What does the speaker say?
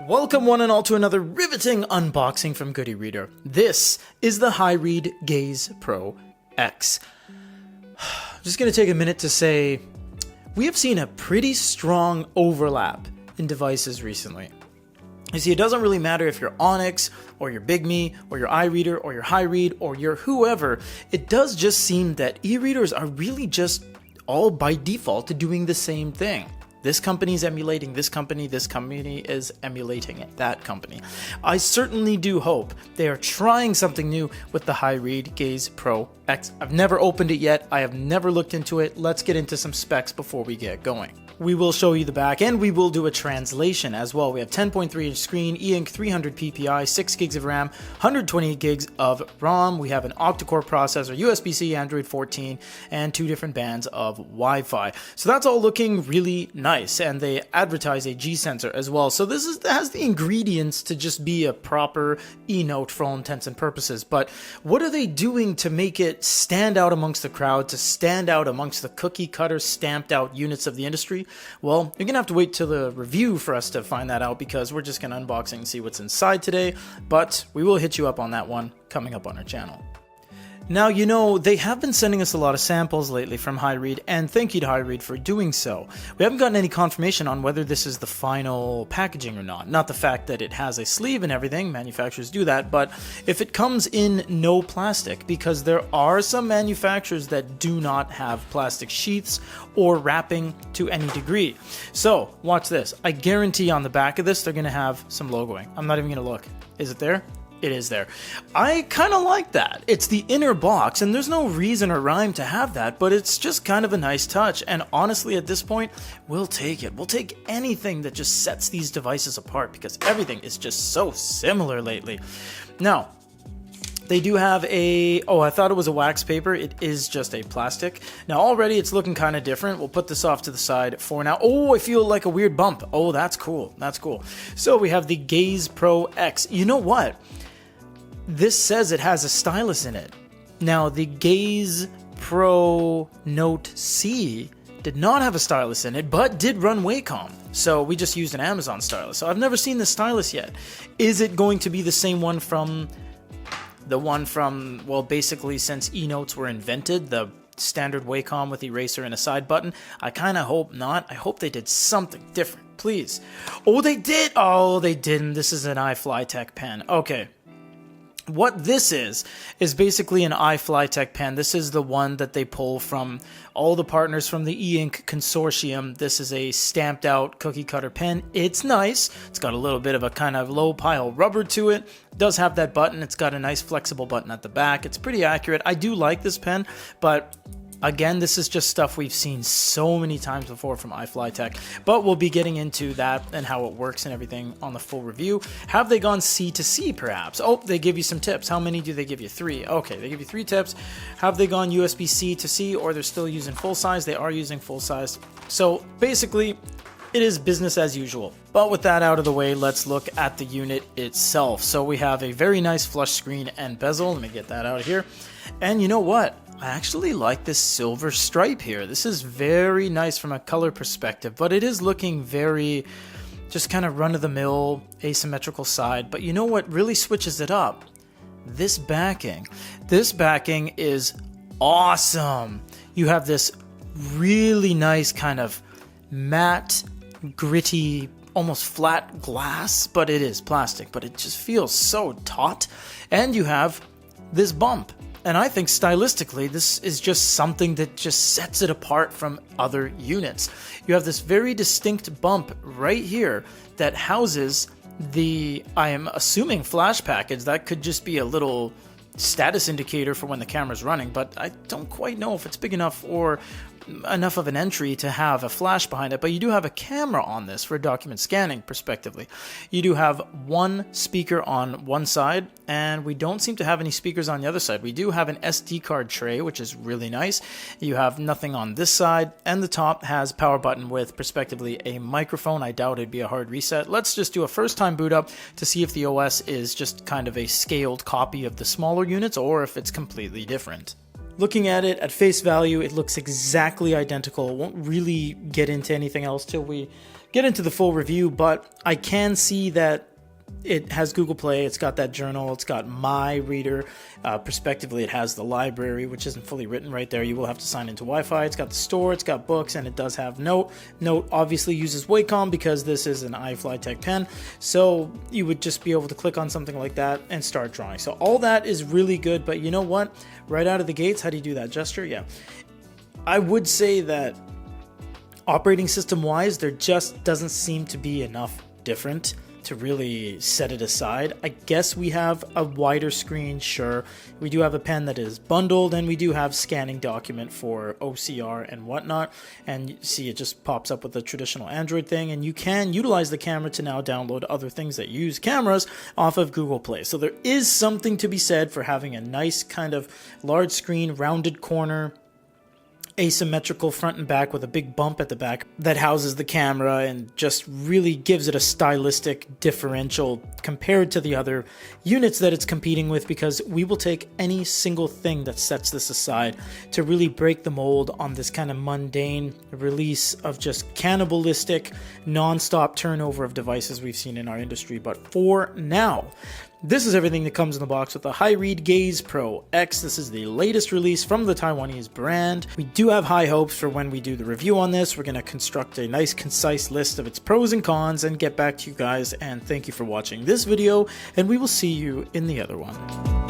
Welcome one and all to another riveting unboxing from Good eReader. This is the Hyread Gaze Pro X. I'm just going to take a minute to say, we have seen a pretty strong overlap in devices recently. You see, it doesn't really matter if you're Onyx, or your bigme, or your eReader, or your Hyread, or your whoever. It does just seem that e-readers are really just all by default to doing the same thing. This company is emulating this company is emulating that company. I certainly do hope they are trying something new with the Hyread Gaze Pro X. I've never opened it yet, I have never looked into it. Let's get into some specs before we get going. We will show you the back and we will do a translation as well. We have 10.3 inch screen, eink 300 ppi, 6 gigs of RAM, 128 gigs of ROM. We have an octa-core processor, USB-C, Android 14, and 2 different bands of Wi-Fi. So that's all looking really nice, and they advertise a G sensor as well. So this has the ingredients to just be a proper e-note for all intents and purposes. But what are they doing to make it stand out amongst the crowd, to stand out amongst the cookie cutter stamped out units of the industry? Well, you're gonna have to wait till the review for us to find that out, because we're just gonna unbox it and see what's inside today, but we will hit you up on that one coming up on our channel. Now, you know, they have been sending us a lot of samples lately from Hyread, and thank you to Hyread for doing so. We haven't gotten any confirmation on whether this is the final packaging or not. Not the fact that it has a sleeve and everything, manufacturers do that, but if it comes in no plastic, because there are some manufacturers that do not have plastic sheaths or wrapping to any degree. So, watch this. I guarantee on the back of this, they're going to have some logoing. I'm not even going to look. Is it there? It is there. I kind of like that. It's the inner box, and there's no reason or rhyme to have that, but it's just kind of a nice touch. And honestly, at this point, we'll take it. We'll take anything that just sets these devices apart, because everything is just so similar lately. Now, they do have a, oh, I thought it was a wax paper. It is just a plastic. Now, already it's looking kind of different. We'll put this off to the side for now. Oh, I feel like a weird bump. Oh, that's cool. That's cool. So we have the Gaze Pro X. You know what? This says it has a stylus in it. Now, the Gaze Pro Note C did not have a stylus in it, but did run Wacom. So we just used an Amazon stylus. So I've never seen the stylus yet. Is it going to be the same one from the one from, well, basically since e-notes were invented, the standard Wacom with eraser and a side button? I kind of hope not. I hope they did something different, please. Oh, they did. Oh, they didn't. This is an iFlytek pen. Okay. What this is basically an iFlytek pen. This is the one that they pull from all the partners from the eink consortium. This is a stamped out cookie cutter pen. It's nice. It's got a little bit of a kind of low pile rubber to it. It does have that button. It's got a nice flexible button at the back. It's pretty accurate. I do like this pen, but again, this is just stuff we've seen so many times before from iFlytek, but we'll be getting into that and how it works and everything on the full review. Have they gone C to C perhaps? Oh, they give you some tips. How many do they give you? 3. Okay, they give you 3 tips. Have they gone USB-C to C, or they're still using full size? They are using full size. So basically, it is business as usual. But with that out of the way, let's look at the unit itself. So we have a very nice flush screen and bezel. Let me get that out of here. And you know what? I actually like this silver stripe here. This is very nice from a color perspective, but it is looking very just kind of run-of-the-mill asymmetrical side. But you know what really switches it up? This backing. This backing is awesome. You have this really nice kind of matte, gritty, almost flat glass, but it is plastic, but it just feels so taut. And you have this bump. And I think stylistically, this is just something that just sets it apart from other units. You have this very distinct bump right here that houses the, I am assuming, flash package. That could just be a little status indicator for when the camera's running, but I don't quite know if it's big enough or enough of an entry to have a flash behind it. But you do have a camera on this for document scanning prospectively. You do have one speaker on one side, and we don't seem to have any speakers on the other side. We do have an SD card tray, which is really nice. You have nothing on this side, and the top has power button with prospectively a microphone. I doubt it'd be a hard reset. Let's just do a first time boot up to see if the OS is just kind of a scaled copy of the smaller units or if it's completely different. Looking at it at face value, it looks exactly identical. Won't really get into anything else till we get into the full review, but I can see that it has Google Play, it's got that journal, it's got My Reader. Prospectively, it has the library, which isn't fully written right there. You will have to sign into Wi-Fi. It's got the store, it's got books, and it does have Note. Note obviously uses Wacom because this is an iFlyTech pen, so you would just be able to click on something like that and start drawing. So all that is really good, but you know what? Right out of the gates, how do you do that gesture? Yeah. I would say that operating system-wise, there just doesn't seem to be enough different to really set it aside. I guess we have a wider screen, sure. We do have a pen that is bundled, and we do have scanning document for OCR and whatnot. And you see it just pops up with the traditional Android thing, and you can utilize the camera to now download other things that use cameras off of Google Play. So there is something to be said for having a nice kind of large screen, rounded corner, asymmetrical front and back with a big bump at the back that houses the camera and just really gives it a stylistic differential compared to the other units that it's competing with, because we will take any single thing that sets this aside to really break the mold on this kind of mundane release of just cannibalistic non-stop turnover of devices we've seen in our industry. But for now, this is everything that comes in the box with the Hyread Gaze Pro X. This is the latest release from the Taiwanese brand. We do have high hopes for when we do the review on this. We're going to construct a nice, concise list of its pros and cons and get back to you guys. And thank you for watching this video, and we will see you in the other one.